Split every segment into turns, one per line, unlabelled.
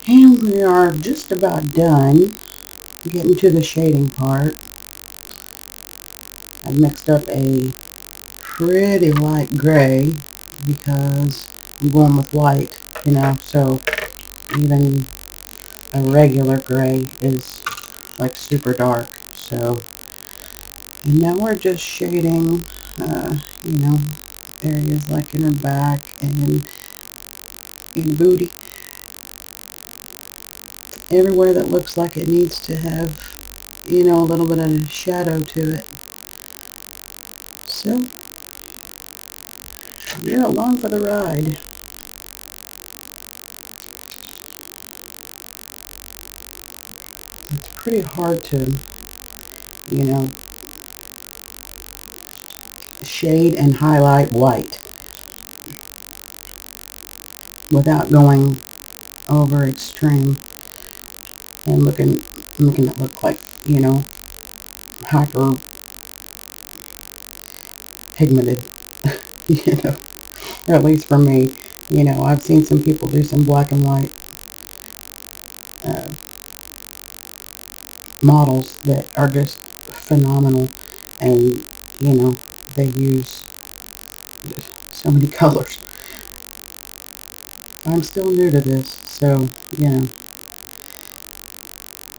And we are just about done getting to the shading part. I've mixed up a pretty light gray because I'm going with white, you know, so even a regular gray is like super dark. So, and now we're just shading, you know, areas like in her back and in the booty. Everywhere that looks like it needs to have, you know, a little bit of shadow to it. So, you're along for the ride. It's pretty hard to, you know, shade and highlight white without going over extreme and making it look like, you know, hyper pigmented, you know, or at least for me. You know, I've seen some people do some black and white models that are just phenomenal, and you know, they use so many colors. I'm still new to this, so you know,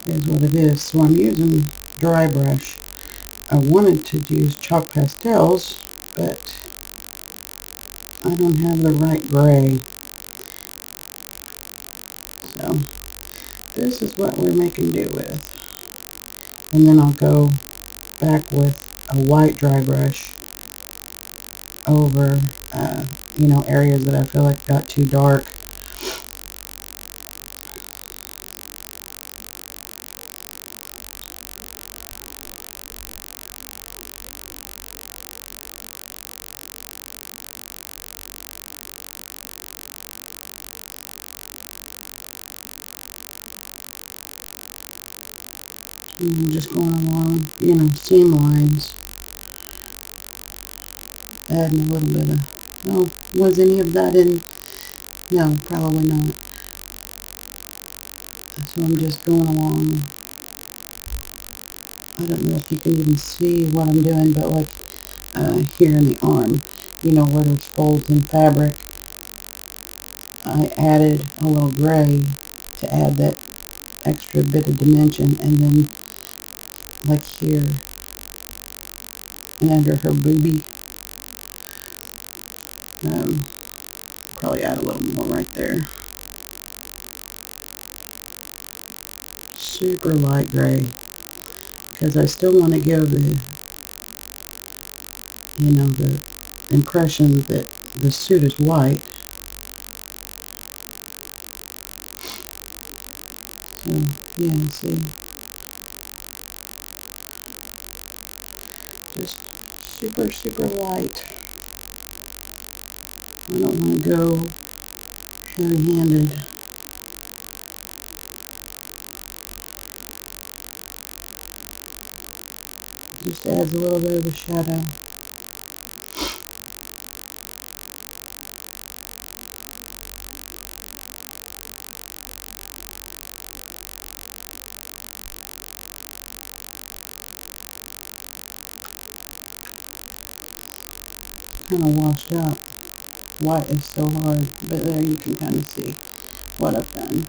it is what it is. So I'm using dry brush. I wanted to use chalk pastels, but I don't have the right gray. So this is what we're making do with. And then I'll go back with a white dry brush over, you know, areas that I feel like got too dark. And just going along, you know, seam lines. Adding a little bit of, oh, was any of that in? No, probably not. So I'm just going along. I don't know if you can even see what I'm doing, but like here in the arm, you know, where there's folds in fabric, I added a little gray to add that extra bit of dimension, and then like here and under her boobie, probably add a little more right there. Super light gray, because I still want to give the, you know, the impression that the suit is white. So yeah, see, just super light. I don't want to go heavy-handed. Just adds a little bit of a shadow. Kind of washed out. White is so hard, but there you can kind of see what I've done.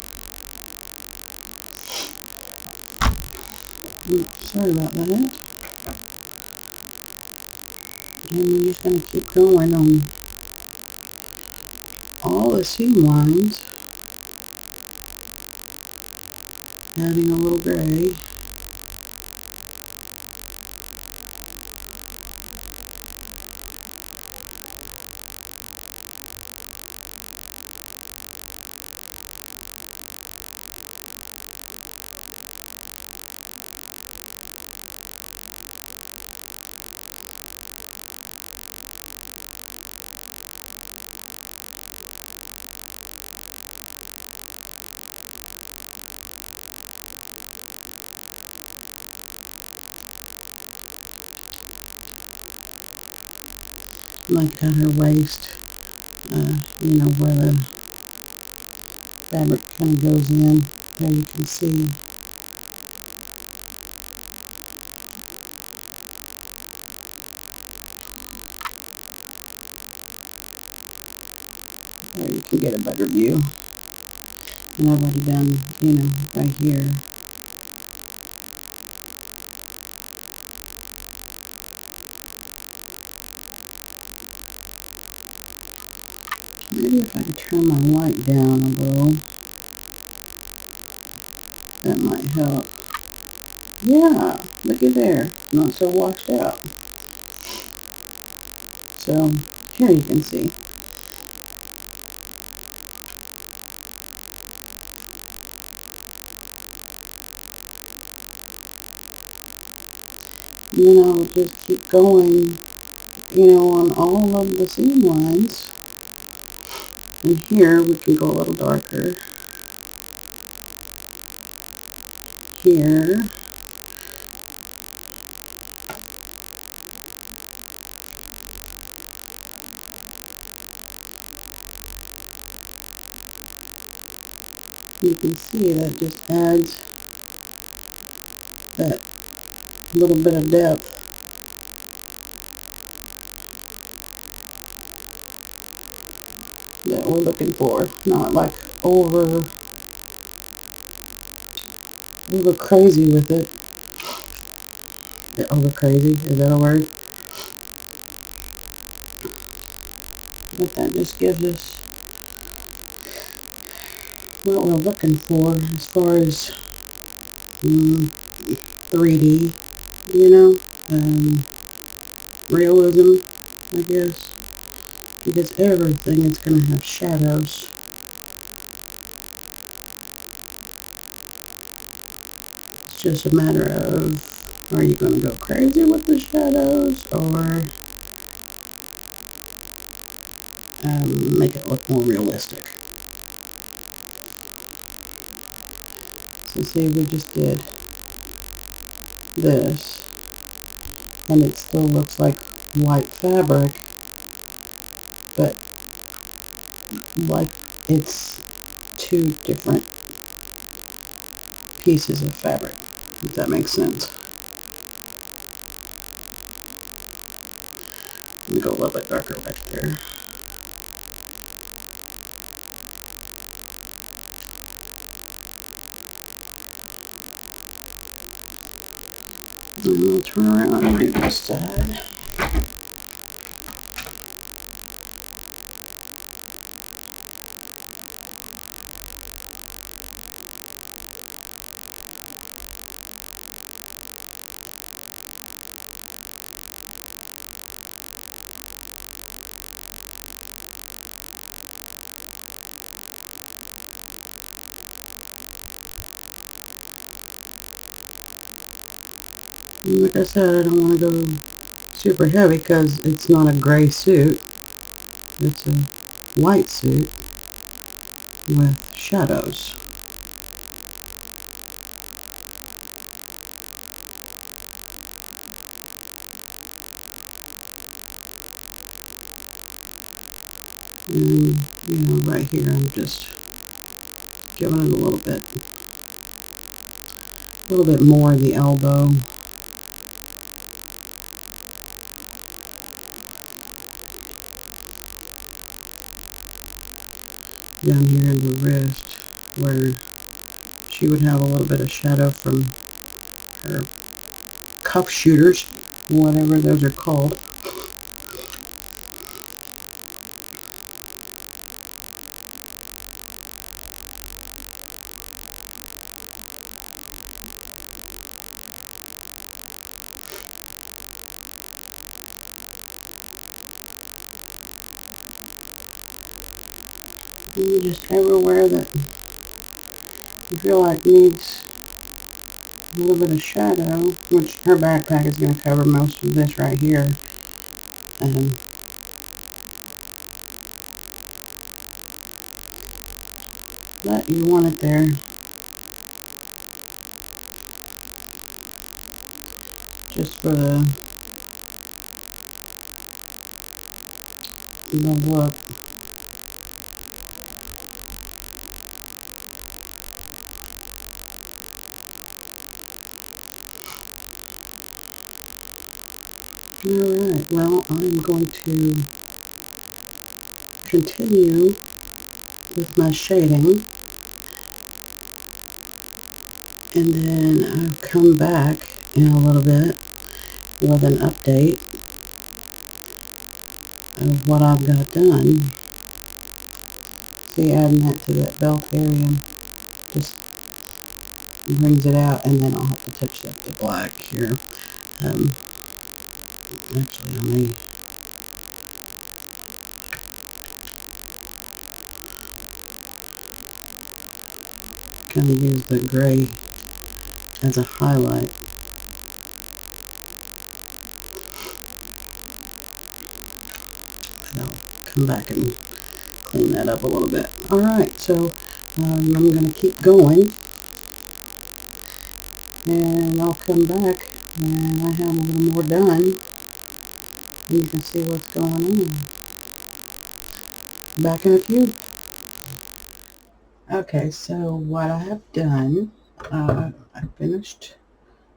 Oops, sorry about that. And we're just going to keep going on all the seam lines, adding a little gray. Like at her waist, you know, where the fabric kind of goes in. There you can see. There you can get a better view. And I've already done, you know, right here. Maybe if I could turn my light down a little, that might help. Yeah, look at there. Not so washed out. So, here you can see. And then I'll just keep going, you know, on all of the seam lines. And here we can go a little darker. Here. You can see that just adds that little bit of depth. That we're looking for. Not like over crazy with it. Over crazy, is that a word? But that just gives us what we're looking for as far as 3D, you know, realism, I guess, because everything is going to have shadows. It's just a matter of, are you going to go crazy with the shadows, or make it look more realistic. So see, we just did this, and it still looks like white fabric, but like it's two different pieces of fabric, if that makes sense. Let me go a little bit darker back there. And we'll turn around and do this side. And like I said, I don't want to go super heavy because it's not a gray suit. It's a white suit with shadows. And, you know, right here I'm just giving it a little bit more of the elbow. Down here in the wrist, where she would have a little bit of shadow from her cuff shooters, whatever those are called. And just everywhere that you feel like needs a little bit of shadow, which her backpack is going to cover most of this right here. But you want it there. Just for the look. Alright, well, I'm going to continue with my shading, and then I'll come back in a little bit with an update of what I've got done. See, adding that to that belt area just brings it out, and then I'll have to touch up the black here. Actually, I may kind of use the gray as a highlight. And I'll come back and clean that up a little bit. Alright, so I'm going to keep going, and I'll come back when I have a little more done, and you can see what's going on. Back in a few. Okay, so what I have done, I finished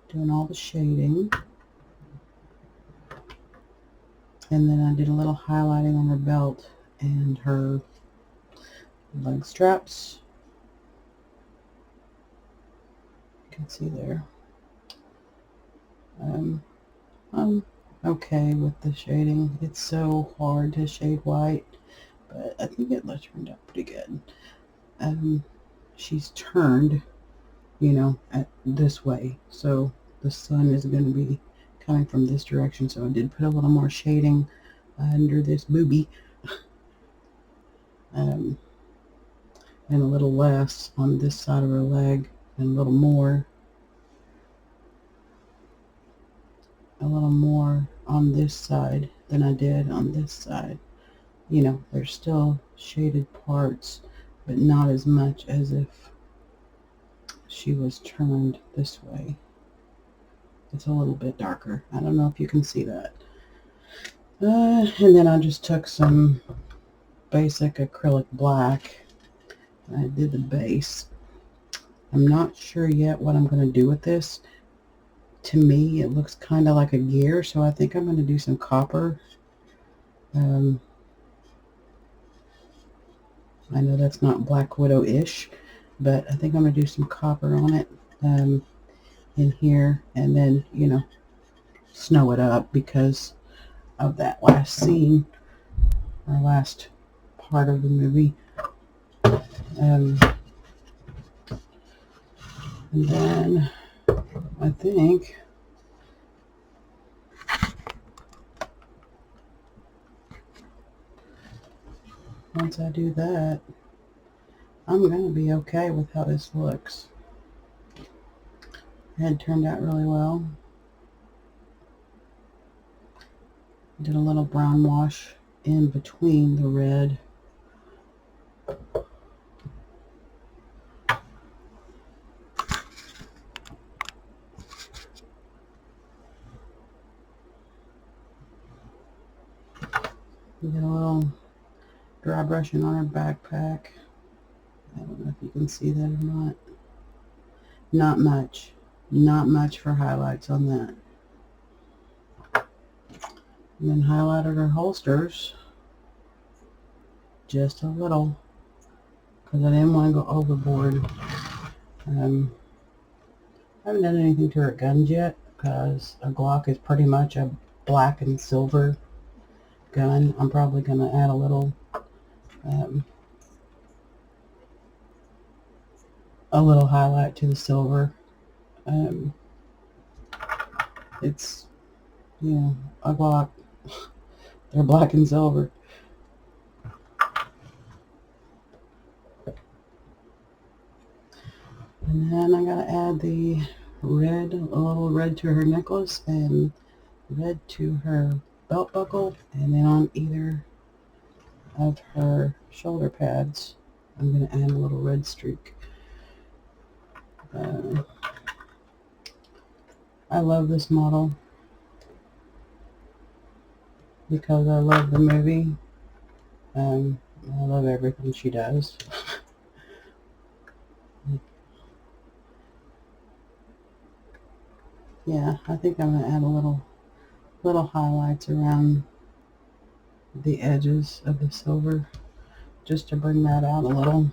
doing all the shading, and then I did a little highlighting on her belt and her leg straps. You can see there. I'm okay with the shading. It's so hard to shade white, but I think it turned out pretty good. She's turned, you know, at this way, so the sun is going to be coming from this direction, so I did put a little more shading under this boobie, and a little less on this side of her leg, and a little more on this side than I did on this side. You know, there's still shaded parts, but not as much as if she was turned this way. It's a little bit darker. I don't know if you can see that. And then I just took some basic acrylic black, and I did the base. I'm not sure yet what I'm going to do with this. To me, it looks kind of like a gear, so I think I'm going to do some copper. I know that's not Black Widow-ish, but I think I'm going to do some copper on it in here, and then, you know, snow it up because of that last scene, or last part of the movie. And then I think once I do that, I'm going to be okay with how this looks. It had turned out really well. Did a little brown wash in between the red. Did a little dry brushing on her backpack. I don't know if you can see that or not. Not much. Not much for highlights on that. And then highlighted her holsters just a little because I didn't want to go overboard. I haven't done anything to her guns yet because a Glock is pretty much a black and silver gun. I'm probably going to add a little highlight to the silver. It's, you know, a Glock. They're black and silver. And then I gotta add the red, a little red to her necklace and red to her belt buckle, and then on either of her shoulder pads I'm gonna add a little red streak. I love this model because I love the movie. I love everything she does. Yeah, I think I'm going to add a little little highlights around the edges of the silver just to bring that out a little.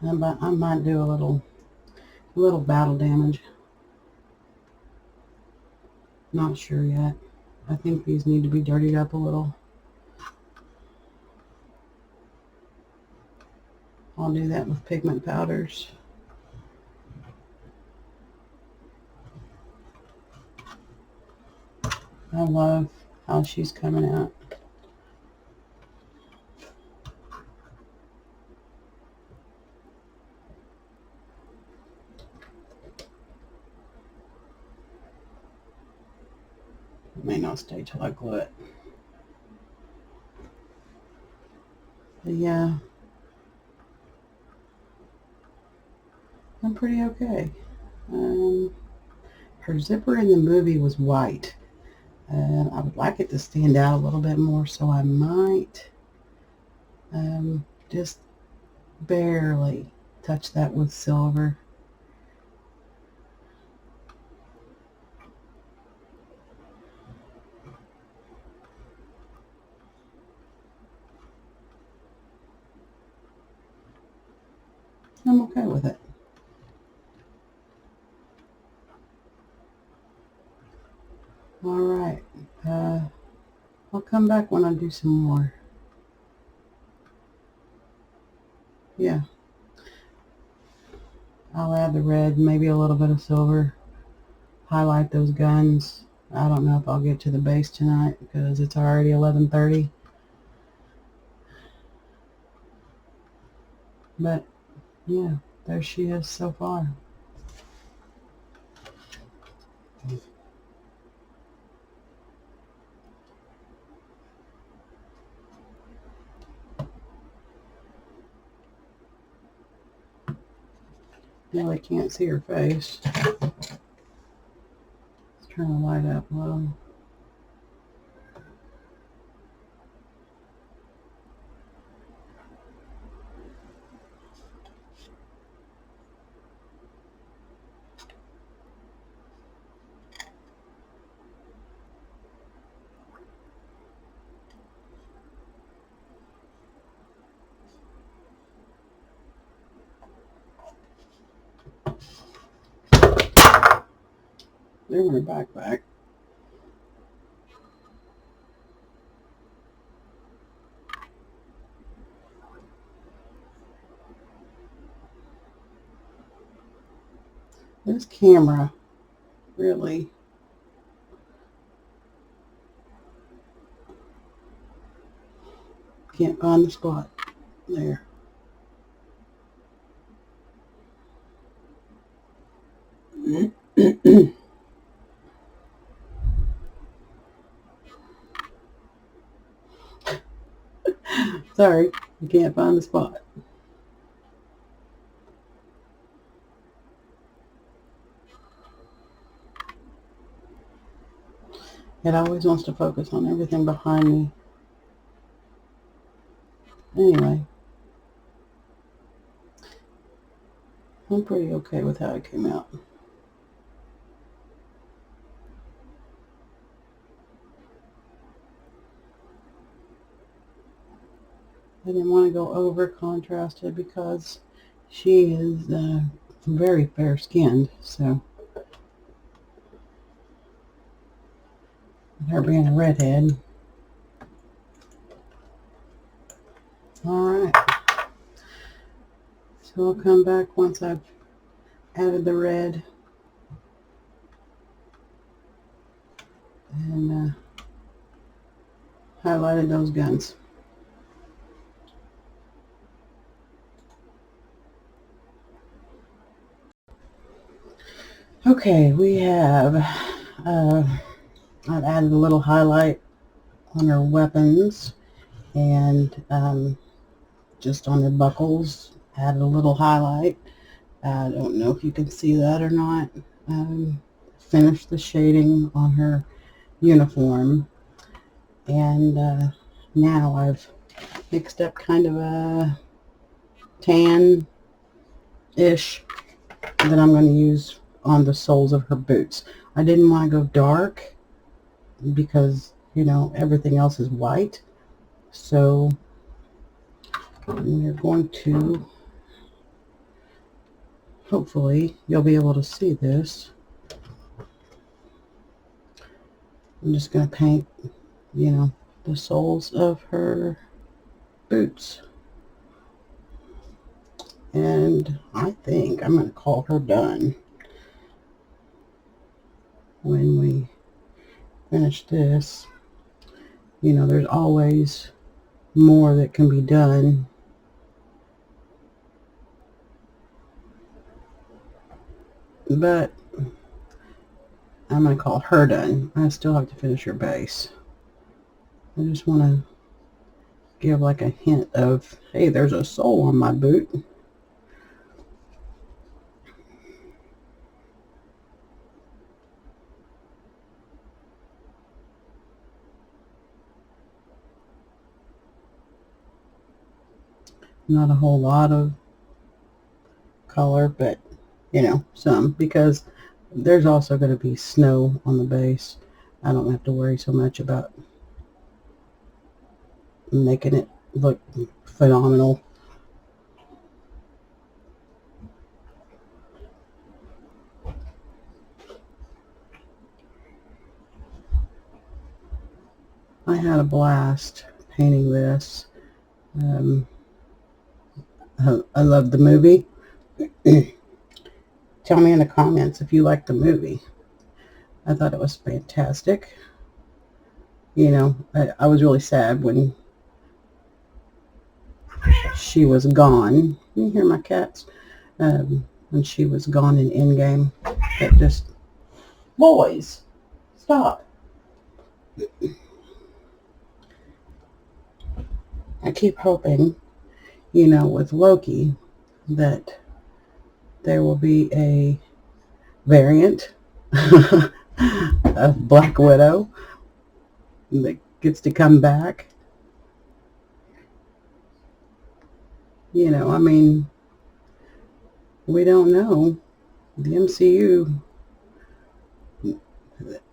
I might do a little battle damage. Not sure yet. I think these need to be dirtied up a little. I'll do that with pigment powders. I love how she's coming out. It may not stay till I glue it. But yeah, I'm pretty okay. Her zipper in the movie was white, and I would like it to stand out a little bit more, so I might just barely touch that with silver. I'm okay with it. All right. I'll come back when I do some more. Yeah. I'll add the red, maybe a little bit of silver. Highlight those guns. I don't know if I'll get to the base tonight because it's already 11:30. But yeah, there she is so far. Really can't see her face. Let's turn the light up low. There's her backpack. This camera really can't find the spot. There. Sorry, I can't find the spot. It always wants to focus on everything behind me. Anyway, I'm pretty okay with how it came out. I didn't want to go over contrasted because she is very fair skinned, so her being a redhead. Alright, so I'll come back once I've added the red and highlighted those guns. Okay, we have, I've added a little highlight on her weapons and just on her buckles, added a little highlight. I don't know if you can see that or not. Finished the shading on her uniform, and now I've mixed up kind of a tan ish that I'm going to use on the soles of her boots. I didn't want to go dark because, you know, everything else is white. So you're going to, hopefully you'll be able to see this. I'm just going to paint, you know, the soles of her boots. And I think I'm going to call her done when we finish this. You know, there's always more that can be done. But I'm going to call her done. I still have to finish her base. I just want to give like a hint of, hey, there's a sole on my boot. Not a whole lot of color, but you know, some, because there's also going to be snow on the base. I don't have to worry so much about making it look phenomenal. I had a blast painting this. I love the movie. Tell me in the comments if you like the movie. I thought it was fantastic. You know, I was really sad when she was gone. You hear my cats? When she was gone in Endgame. It just, boys, stop. I keep hoping, you know, with Loki, that there will be a variant of Black Widow that gets to come back. You know, I mean, we don't know. The MCU,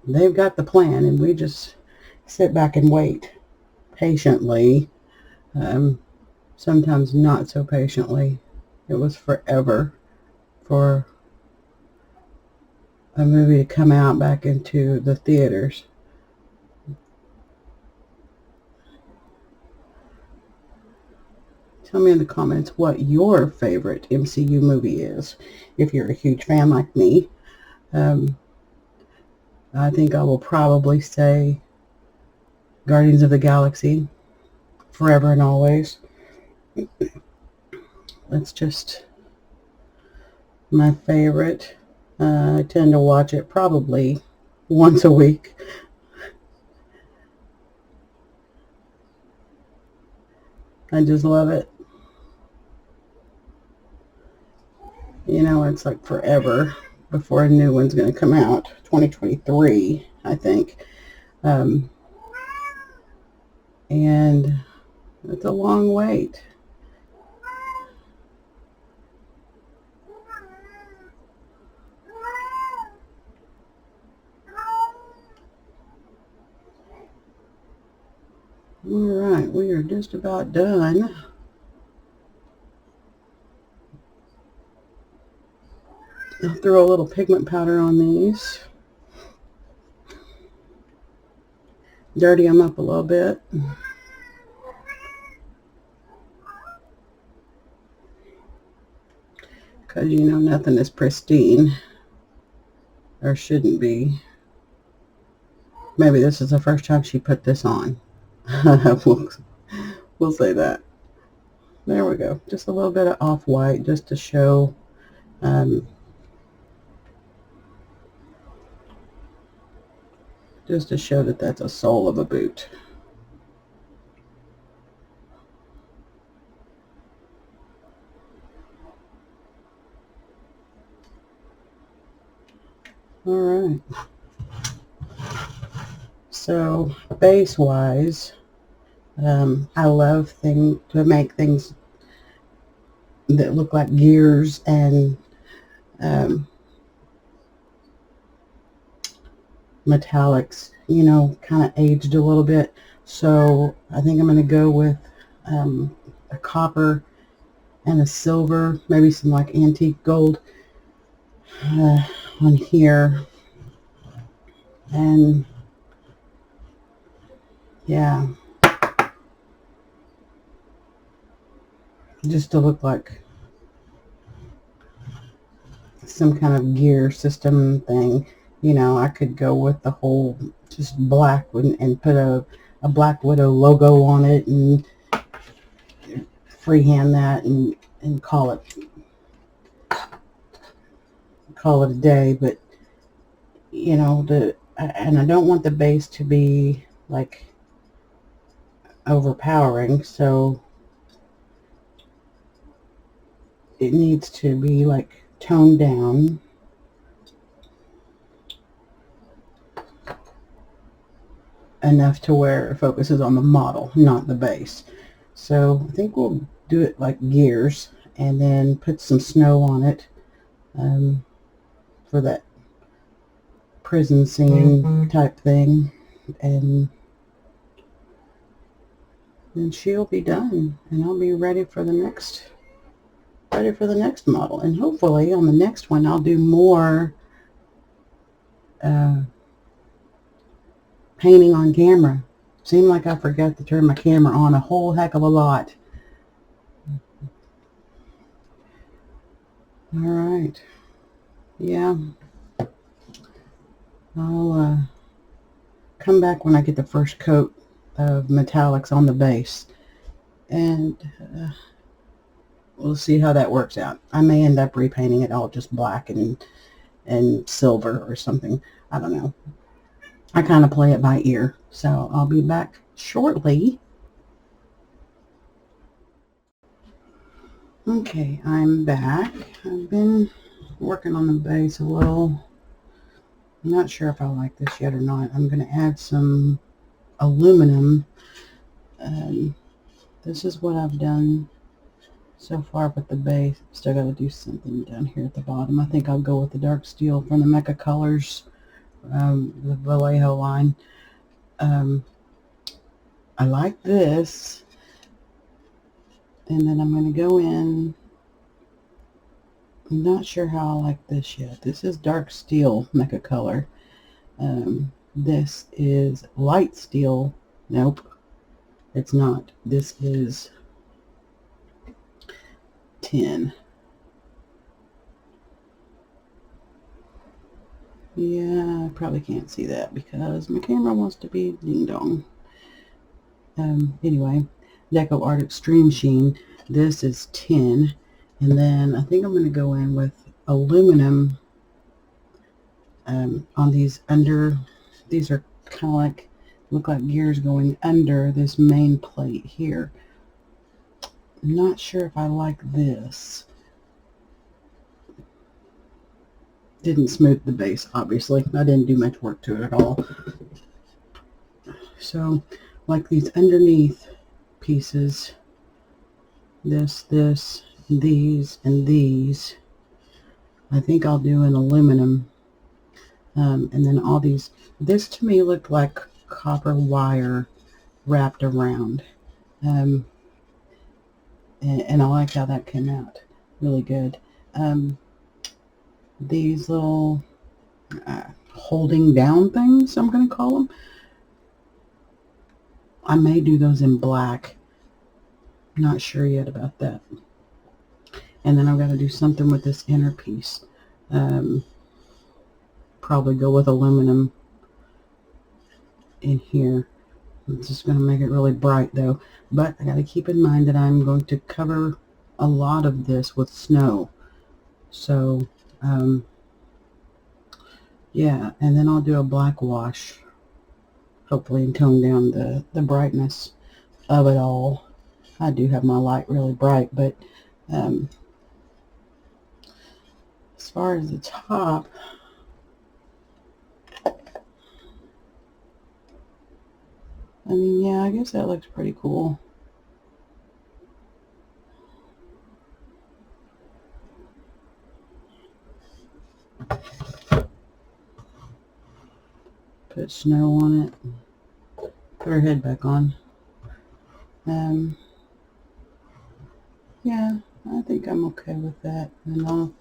they've got the plan, and we just sit back and wait patiently. Sometimes not so patiently. It was forever for a movie to come out back into the theaters. Tell me in the comments what your favorite MCU movie is, if you're a huge fan like me. I think I will probably say Guardians of the Galaxy, forever and always. That's just my favorite. I tend to watch it probably once a week. I just love it. You know, it's like forever before a new one's going to come out. 2023, I think. And it's a long wait. Alright, we are just about done. I'll throw a little pigment powder on these. Dirty them up a little bit. Because you know nothing is pristine. Or shouldn't be. Maybe this is the first time she put this on. We'll say that. There we go. Just a little bit of off-white just to show that that's a sole of a boot. All right. So base-wise, I love to make things that look like gears and metallics, you know, kind of aged a little bit. So I think I'm going to go with a copper and a silver, maybe some like antique gold on here. And yeah, just to look like some kind of gear system thing. You know, I could go with the whole just black and put a Black Widow logo on it and freehand that and call it a day. But you know, and I don't want the base to be like overpowering, so it needs to be like toned down enough to where it focuses on the model, not the base. So I think we'll do it like gears and then put some snow on it for that prison scene type thing, and then she'll be done and I'll be ready for the next model. And hopefully on the next one I'll do more painting on camera. Seemed like I forgot to turn my camera on a whole heck of a lot. All right. Yeah. I'll come back when I get the first coat of metallics on the base, and we'll see how that works out. I may end up repainting it all just black and silver or something. I don't know. I kind of play it by ear. So I'll be back shortly. Okay, I'm back. I've been working on the base a little. I'm not sure if I like this yet or not. I'm going to add some aluminum. This is what I've done so far with the base. Still got to do something down here at the bottom. I think I'll go with the dark steel from the Mcu Colors, the Vallejo line. I like this. And then I'm going to go in. I'm not sure how I like this yet. This is dark steel Mcu Color. This is light steel. Nope, it's not. This is tin. Yeah, I probably can't see that because my camera wants to be ding dong. Anyway, Deco Art Extreme Sheen. This is tin. And then I think I'm going to go in with aluminum on these under. These are kind of like, look like gears going under this main plate here. I'm not sure if I like this. Didn't smooth the base, obviously. I didn't do much work to it at all. So, like these underneath pieces, this, these, and these, I think I'll do an aluminum. And then all these, this to me looked like copper wire wrapped around. And I like how that came out. Really good. These little holding down things, I'm going to call them. I may do those in black. Not sure yet about that. And then I've got to do something with this inner piece. Probably go with aluminum in here. I'm just going to make it really bright though. But I got to keep in mind that I'm going to cover a lot of this with snow. So, yeah, and then I'll do a black wash, hopefully, and tone down the brightness of it all. I do have my light really bright, but as far as the top, I mean, yeah, I guess that looks pretty cool. Put snow on it. Put her head back on. Yeah, I think I'm okay with that. And I'll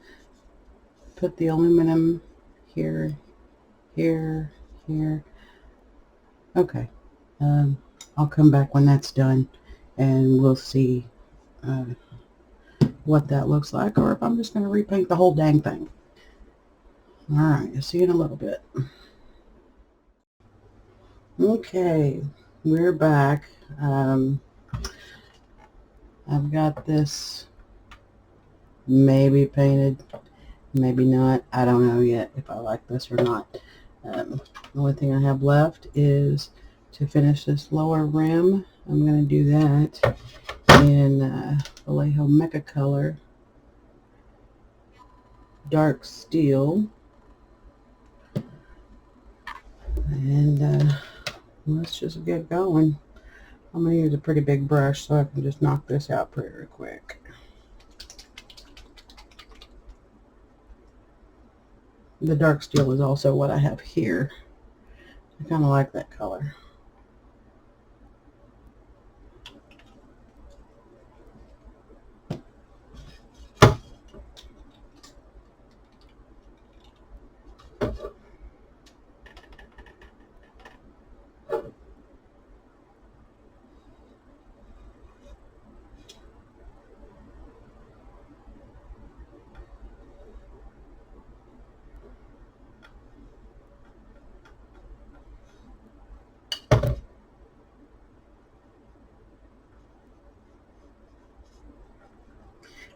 put the aluminum here, here, here. Okay. I'll come back when that's done, and we'll see what that looks like, or if I'm just going to repaint the whole dang thing. Alright, I'll see you in a little bit. Okay, we're back. I've got this maybe painted, maybe not. I don't know yet if I like this or not. The only thing I have left is to finish this lower rim. I'm going to do that in Vallejo Mecha Color Dark Steel. And let's just get going. I'm going to use a pretty big brush so I can just knock this out pretty quick. The dark steel is also what I have here. I kind of like that color.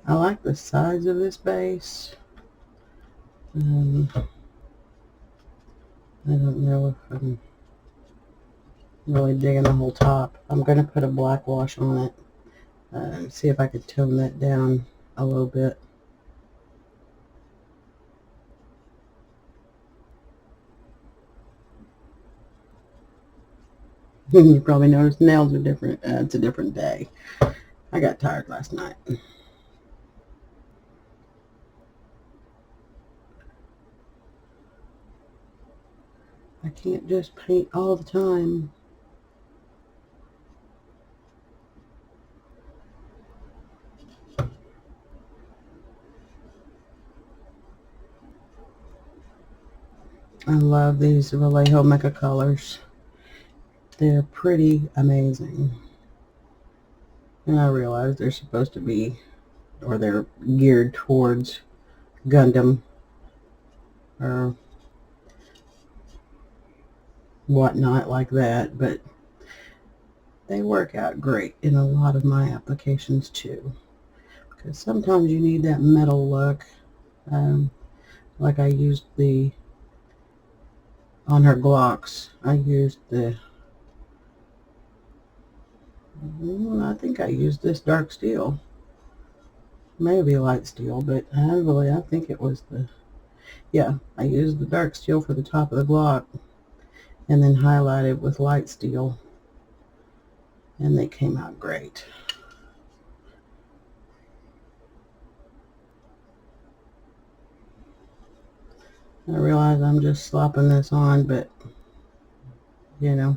I like the size of this base. I don't know if I'm really digging the whole top. I'm going to put a black wash on it. See if I could tone that down a little bit. You probably noticed nails are different. It's a different day. I got tired last night. I can't just paint all the time. I love these Vallejo Mecha colors. They're pretty amazing. And I realize they're supposed to be, or they're geared towards Gundam or whatnot like that, but they work out great in a lot of my applications too. Because sometimes you need that metal look. Like I used on her Glocks, I used I think I used this dark steel. Maybe light steel, but I think it was I used the dark steel for the top of the Glock and then highlighted with light steel, and they came out great. I realize I'm just slopping this on, but you know,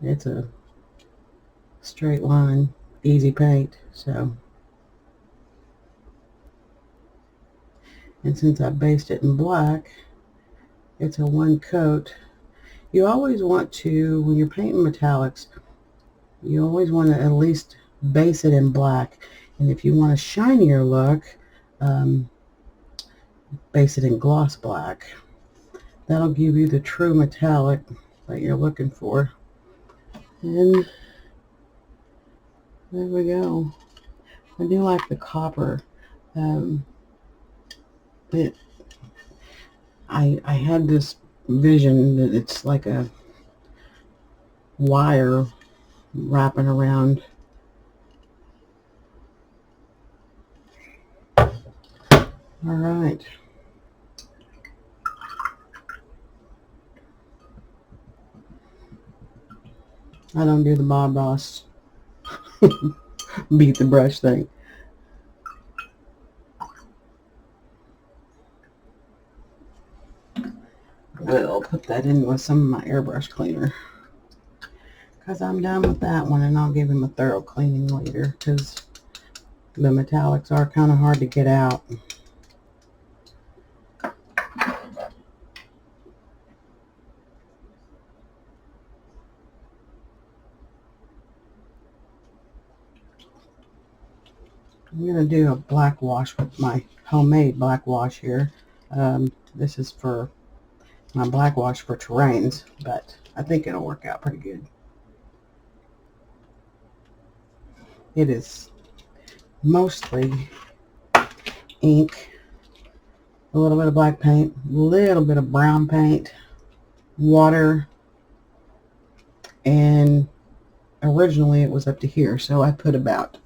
it's a straight line, easy paint, so. And since I based it in black, it's a one coat. You always want to, when you're painting metallics, you always want to at least base it in black. And if you want a shinier look, base it in gloss black. That'll give you the true metallic that you're looking for. And there we go. I do like the copper. I had this vision that it's like a wire wrapping around. All right. I don't do the Bob Ross beat the brush thing. will put that in with some of my airbrush cleaner, because I'm done with that one, and I'll give him a thorough cleaning later, because the metallics are kind of hard to get out. I'm going to do a black wash with my homemade black wash here. This is for my black wash for terrains, but I think it'll work out pretty good. It is mostly ink, a little bit of black paint, a little bit of brown paint, water, and originally it was up to here, so I put about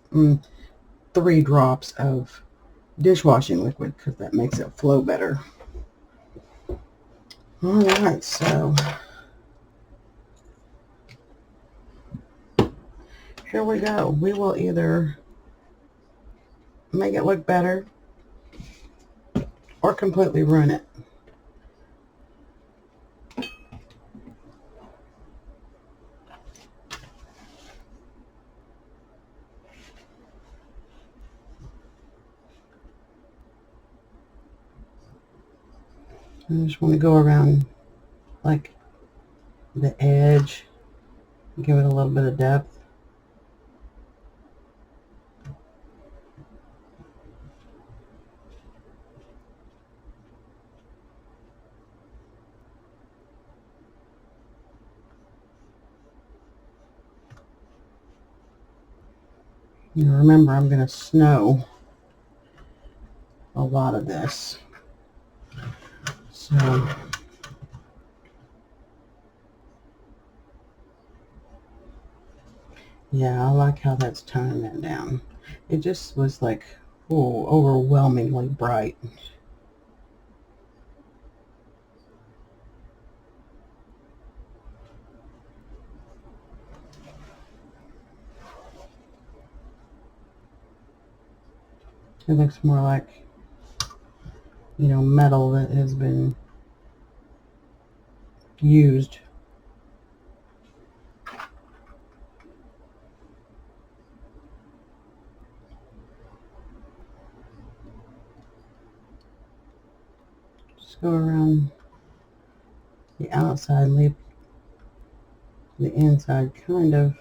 3 drops of dishwashing liquid because that makes it flow better. Alright, so here we go. We will either make it look better or completely ruin it. I just want to go around like the edge, give it a little bit of depth. Now remember, I'm going to snow a lot of this. So yeah, I like how that's toning that down. It just was like, oh, overwhelmingly bright. It looks more like, you know, metal that has been used. Just go around the outside, leave the inside kind of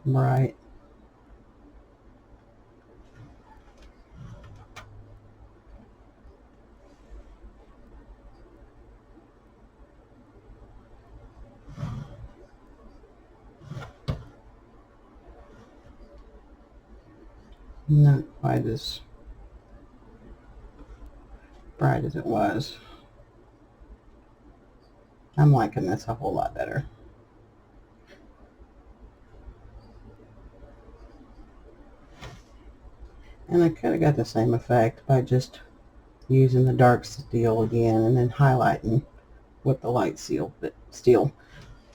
bright. Not quite as bright as it was. I'm liking this a whole lot better. And I could have got the same effect by just using the dark steel again and then highlighting with the light steel.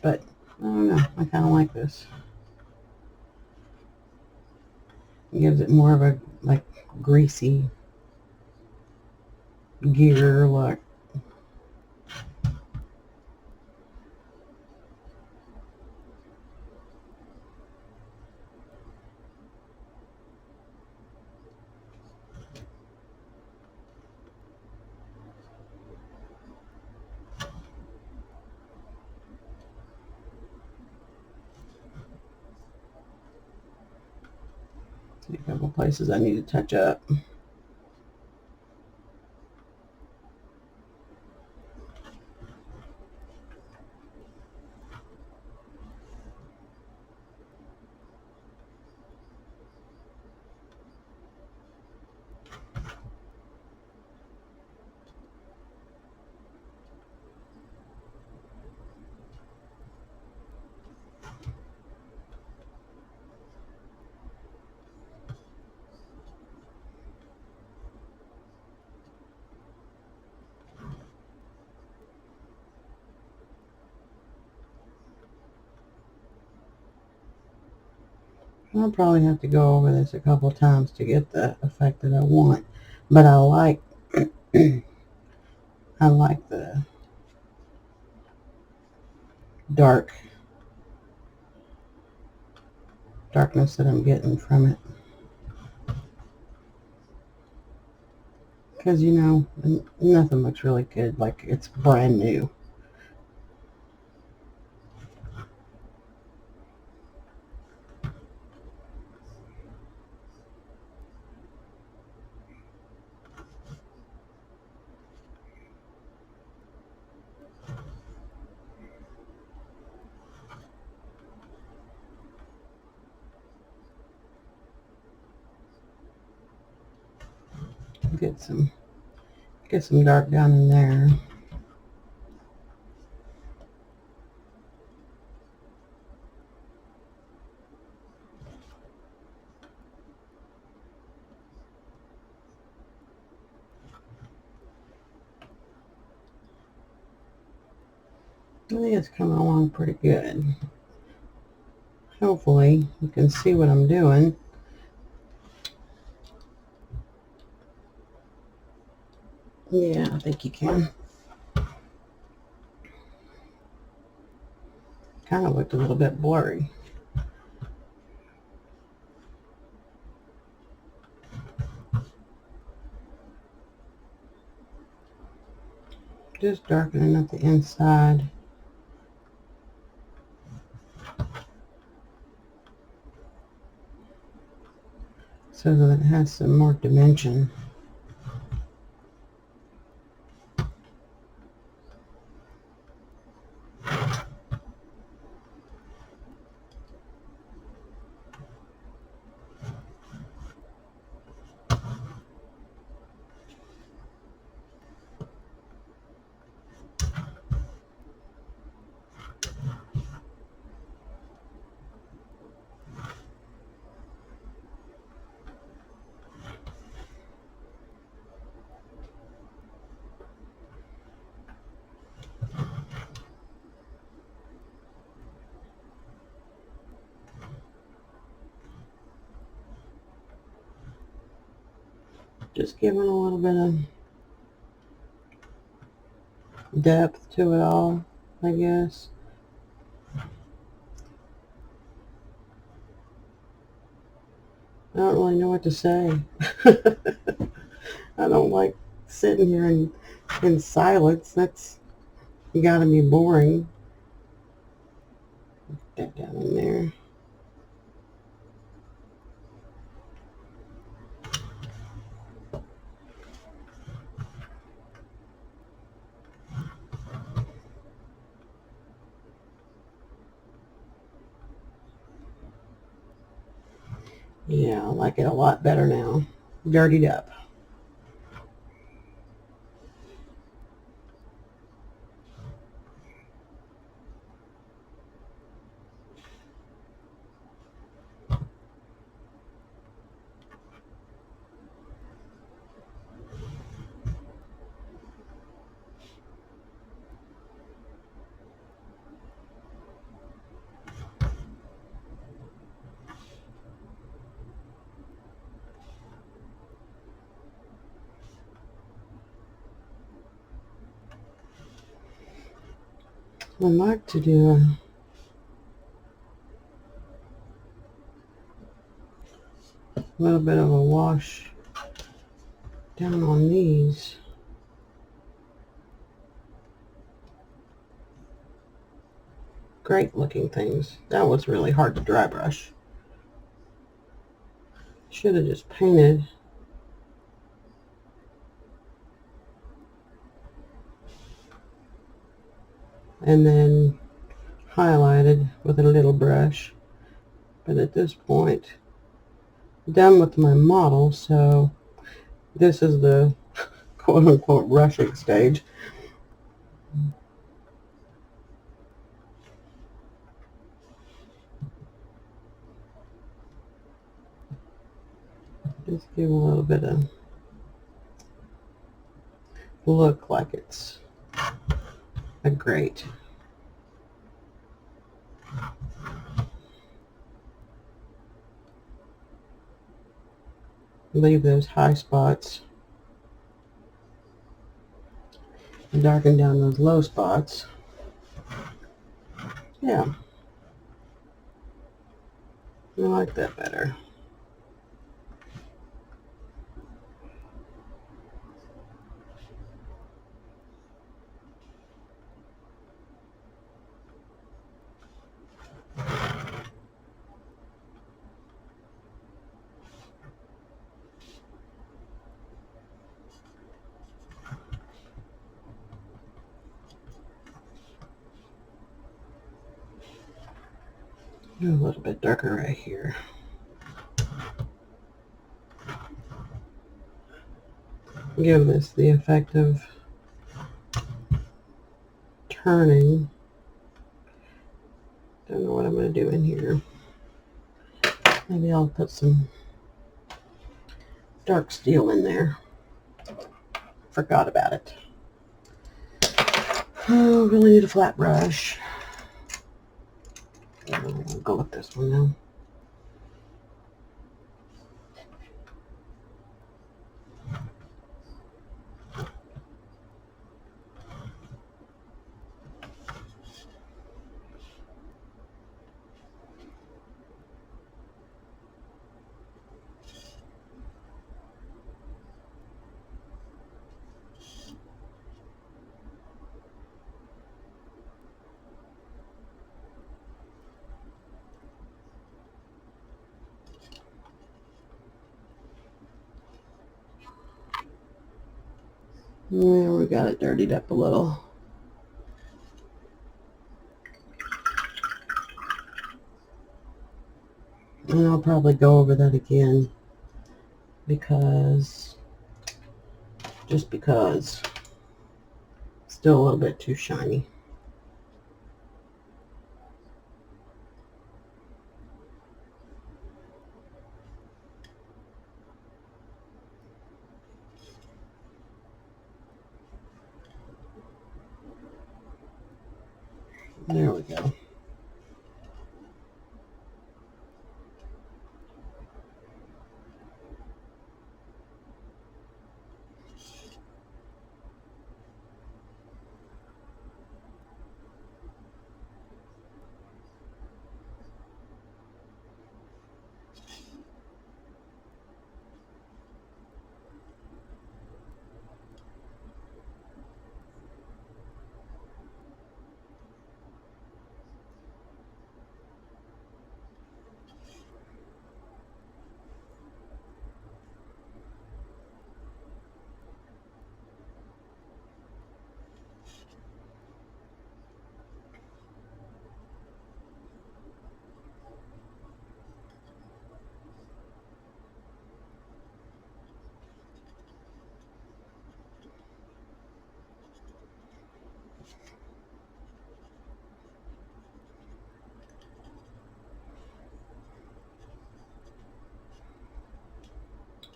But I don't know, I kind of like this. It gives it more of a like greasy gear look. A couple places I need to touch up. I'll probably have to go over this a couple times to get the effect that I want, but I like I like the darkness that I'm getting from it. Because, you know, nothing looks really good like it's brand new. Get some dark down in there. I think it's coming along pretty good. Hopefully you can see what I'm doing. Yeah, I think you can. Kind of looked a little bit blurry. Just darkening up the inside. So that it has some more dimension. Just giving a little bit of depth to it all, I guess. I don't really know what to say. I don't like sitting here in silence. That's gotta be boring. Put that down in there. Yeah, I like it a lot better now. Dirtied up. I'd like to do a little bit of a wash down on these. Great looking things. That was really hard to dry brush. Should have just painted. And then highlighted with a little brush. But at this point, I'm done with my model, so this is the quote-unquote brushing stage. Just give a little bit of look like it's a grate. Leave those high spots. and darken down those low spots. Yeah, I like that better. Do a little bit darker right here. Give this the effect of turning. Don't know what I'm going to do in here. Maybe I'll put some dark steel in there. Forgot about it. Oh, really need a flat brush. I'll go with this one now. Yeah, we got it dirtied up a little. And I'll probably go over that again because, just because, it's still a little bit too shiny. There we go.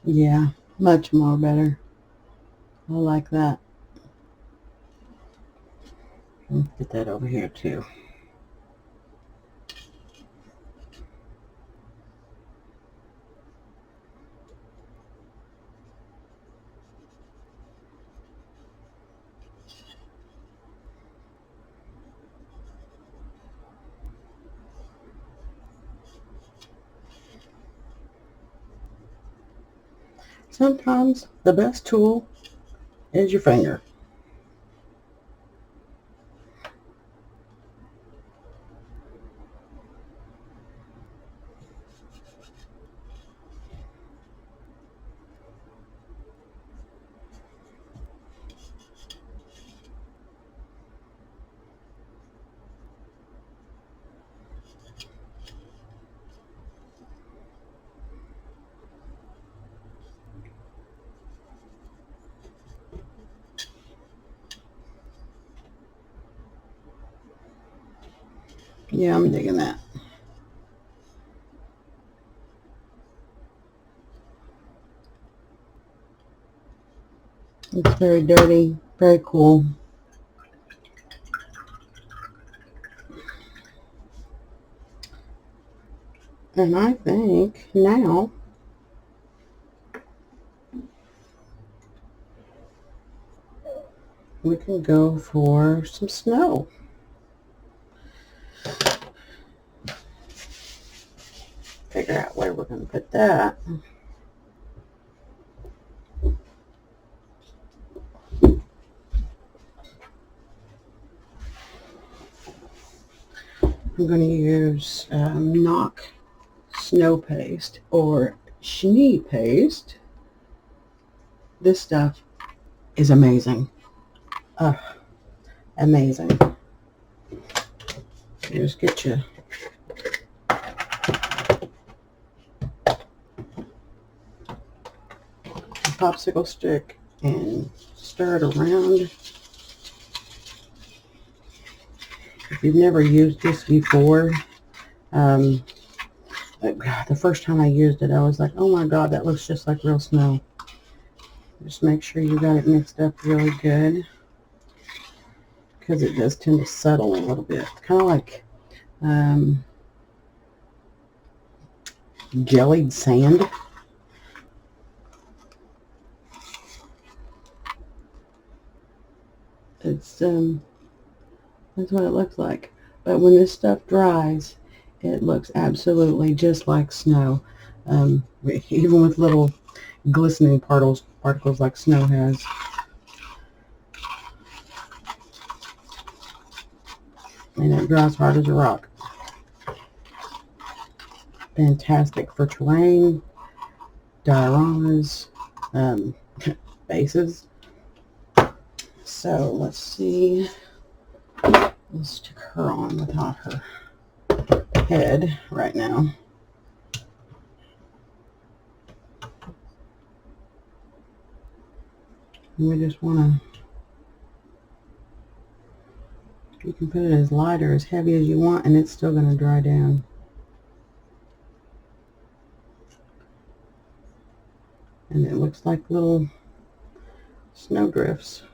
Yeah, much more better. I like that. Let's get that over here too. Sometimes the best tool is your finger. Yeah, I'm digging that. It's very dirty, very cool. And I think now we can go for some snow. Figure out where we're going to put that. I'm going to use Knock Snow Paste or Schnee Paste. This stuff is amazing. Amazing. Just get you a popsicle stick and stir it around. If you've never used this before, the first time I used it, I was like, oh my god, that looks just like real snow. Just make sure you got it mixed up really good, because it does tend to settle a little bit. Kind of like jellied sand. It's that's what it looks like. But when this stuff dries, it looks absolutely just like snow. Even with little glistening particles like snow has. And it dries hard as a rock. Fantastic for terrain, dioramas, bases. So let's see. Let's stick her on without her head right now. And we just want to, you can put it as light or as heavy as you want, and it's still going to dry down. And it looks like little snowdrifts.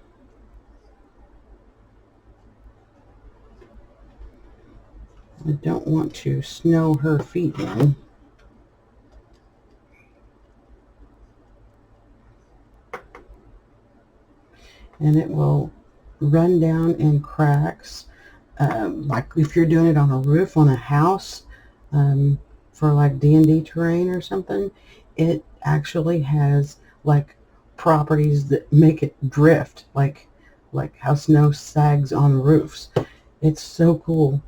I don't want to snow her feet in. And it will run down in cracks. Like if you're doing it on a roof on a house, for like D&D terrain or something, it actually has like properties that make it drift, like how snow sags on roofs. It's so cool.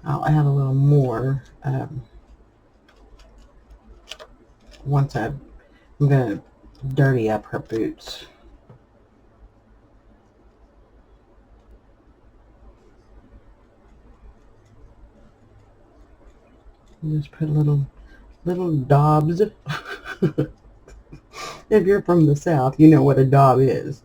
I'll add a little more once I'm going to dirty up her boots. Just put little daubs. If you're from the South, you know what a daub is.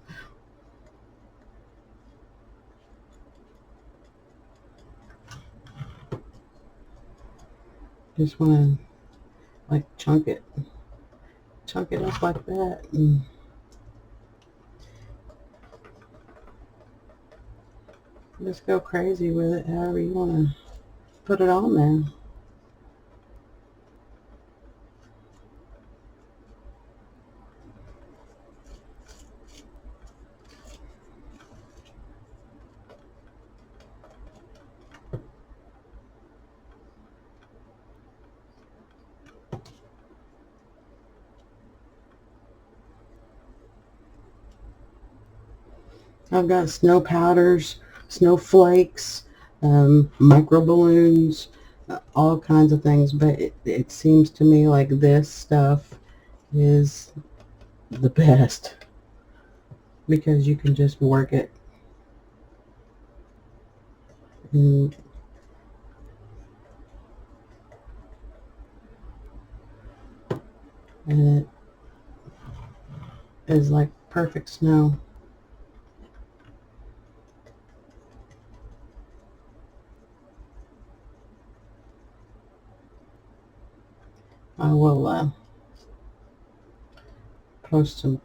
Just want to like chunk it up like that, and just go crazy with it however you want to put it on there. I've got snow powders, snowflakes, micro balloons, all kinds of things, but it seems to me like this stuff is the best because you can just work it. And it is like perfect snow. I will post some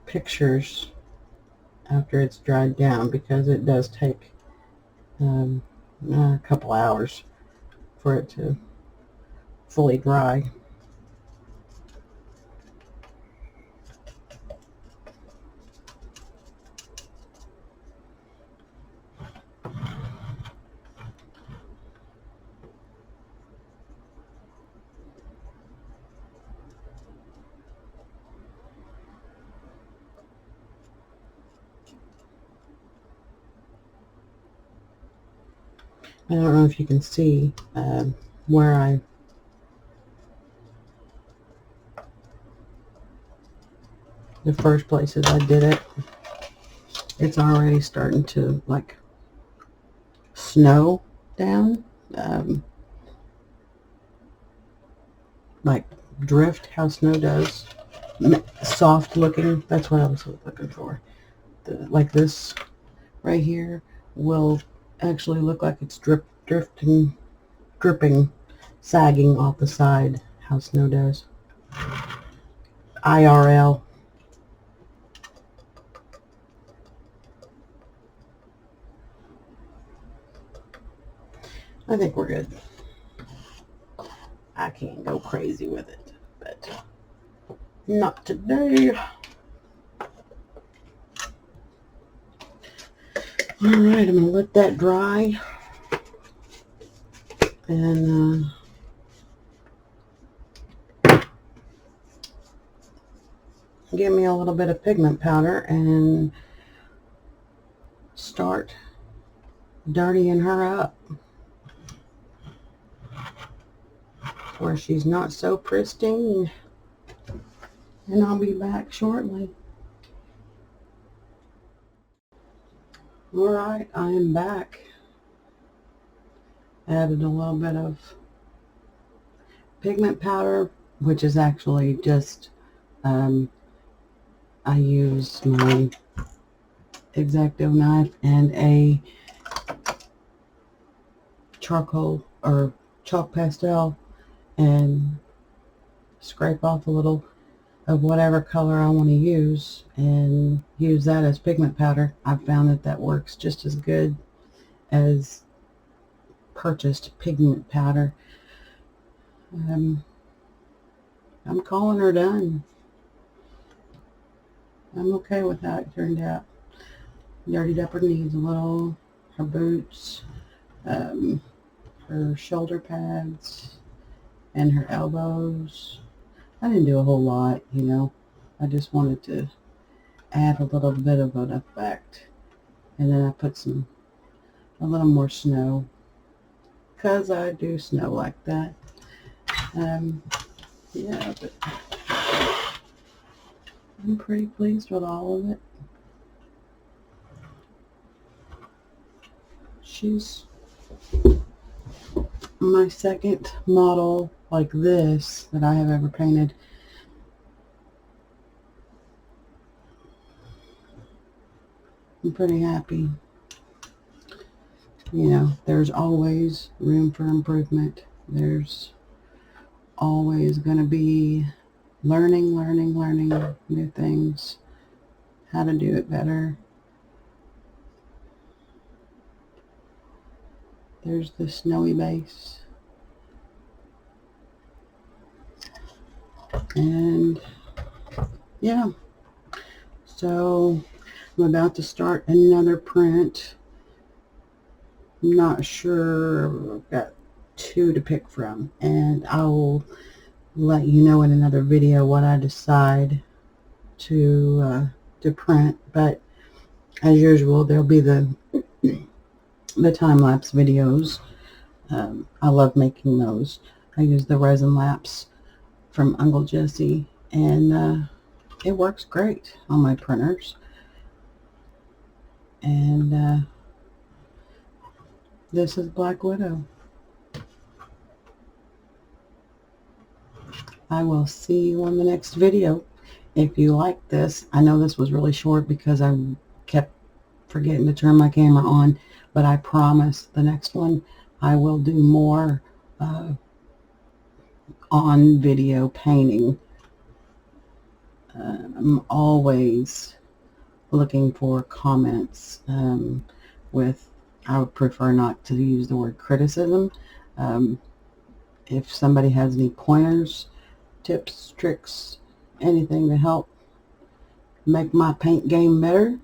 pictures after it's dried down, because it does take a couple hours for it to fully dry. I don't know if you can see where the first places I did it, it's already starting to like snow down, like drift, how snow does. Soft looking, that's what I was looking for. Like this right here will actually look like it's dripping, sagging off the side, how snow does. IRL. I think we're good. I can't go crazy with it, but not today. Alright, I'm going to let that dry and give me a little bit of pigment powder and start dirtying her up where she's not so pristine. And I'll be back shortly. Alright, I am back. Added a little bit of pigment powder, which is actually just I use my X-Acto knife and a charcoal or chalk pastel and scrape off a little of whatever color I want to use and use that as pigment powder. I've found that that works just as good as purchased pigment powder. I'm calling her done. I'm okay with how it turned out. Dirtied up her knees a little, her boots, her shoulder pads, and her elbows. I didn't do a whole lot, you know. I just wanted to add a little bit of an effect. And then I put a little more snow, because I do snow like that. Yeah, but I'm pretty pleased with all of it. She's my second model like this that I have ever painted. I'm pretty happy. You know, there's always room for improvement. There's always going to be learning new things, how to do it better. There's the snowy base. And yeah, so I'm about to start another print. I'm not sure. I've got two to pick from, and I'll let you know in another video what I decide to print. But as usual, there'll be the time-lapse videos. I love making those. I use the resin lapse from Uncle Jesse, and it works great on my printers. And this is Black Widow. I will see you on the next video. If you like this, I know this was really short because I kept forgetting to turn my camera on, but I promise the next one I will do more on video painting. I'm always looking for comments with I would prefer not to use the word criticism. If somebody has any pointers, tips, tricks, anything to help make my paint game better,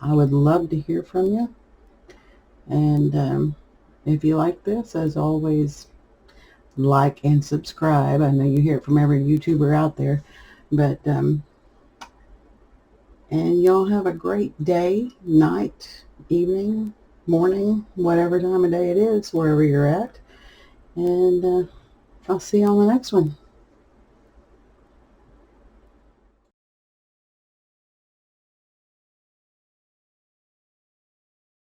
I would love to hear from you. And if you like this, as always, like and subscribe. I know you hear it from every YouTuber out there, but and y'all have a great day, night, evening, morning, whatever time of day it is, wherever you're at. And I'll see you on the next one.